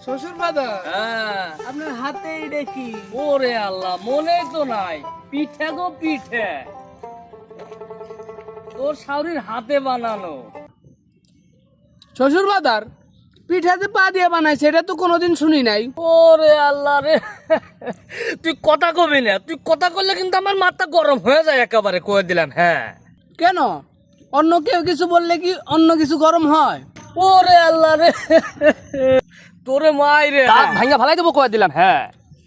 শ্বশুর বাদা হ্যাঁ আপনার হাতে এটা কি? ওরে আল্লাহ মনে তো নাই পিঠে গো পিঠে তোর শাওরির হাতে বানানো শ্বশুর বাদার পিঠাতে পা দিয়ে বানাইছে, এটা তো কোনোদিন শুনি নাই। ওরে আল্লাহ রে তুই কথা কবি না, তুই কথা করলে কিন্তু আমার মাথা গরম হয়ে যায় একেবারে কয়ে দিলাম। হ্যাঁ কেন? অন্য কেউ কিছু বললে কি অন্য কিছু গরম হয়? ওরে আল্লাহ রে তোরে মাই রে হাত ভাঙা ফালাই দেবো কয়ে দিলাম। হ্যাঁ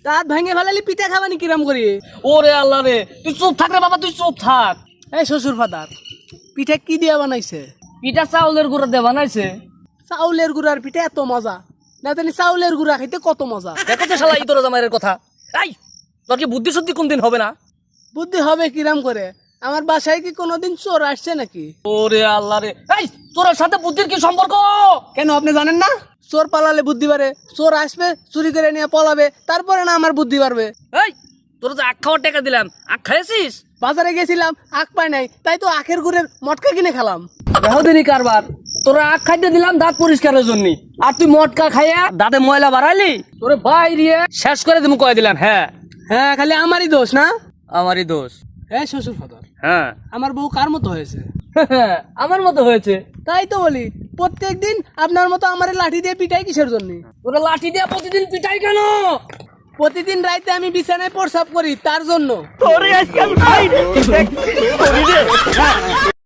দাঁত ভাঙে ফেলালি পিঠা খাবানি কিরাম করি? ওরে আল্লাহ রে তুই চুপ থাক রে বাবা, তুই চুপ থাক। এই শ্বশুর ফাদার, পিঠা কি দিয়া বানাইছে? পিঠা চাউলের গুঁড়া দিয়ে বানাইছে। চাউলের গুড়ার পিঠা এত মজা না জানি, চাউলের গুড়া খাইতে কত মজা। দেখো তো শালা ইতর জামাইয়ের কথা। এই তোর কি বুদ্ধি শুদ্ধি কোনদিন হবে না? বুদ্ধি হবে কিরাম করে? আমার বাসায় কি কোনোদিন চোর আসছে নাকি? ওরে আল্লাহ রে এই তোর সাথে বুদ্ধির কি সম্পর্ক? কেন আপনি জানেন না? চোর পালালে বুদ্ধি বাড়ে, চোর আসবে চুরি করে নিয়ে পলাবে, তারপরে না আমার বুদ্ধি বাড়বে। এই তোর যে আখ খাওয়ার টাকা দিলাম, আখ খাইছিস? বাজারে গেছিলাম, আখ পাই নাই, তাই তো আখের গুড়ের মটকা কিনে খেলাম। বেহদিনী কারবার। তোরা আখ খাইতে দিলাম দাঁত পরিষ্কারের জন্য, আর তুই মটকা খাইয়া দাঁতে ময়লা বাড়াইলি। তোরে বাইরে শেষ করে দিমু কয়ে দিলাম। হ্যাঁ হ্যাঁ, খালি আমারই দোষ না? আমারই দোষ। হ্যাঁ শ্বশুর ফাদার, হ্যাঁ আমার বউ কার মতো হয়েছে? আমার মতো হয়েছে। তাই তো বলি, প্রত্যেকদিন আপনার মতো আমার লাঠি দিয়ে পিটাই কিসের জন্য? তোরা লাঠি দিয়া প্রতিদিন পিটাই কেন? প্রতিদিন রাইতে আমি বিছানায় প্রস্রাব করি, তার জন্য। তোরে আজকাল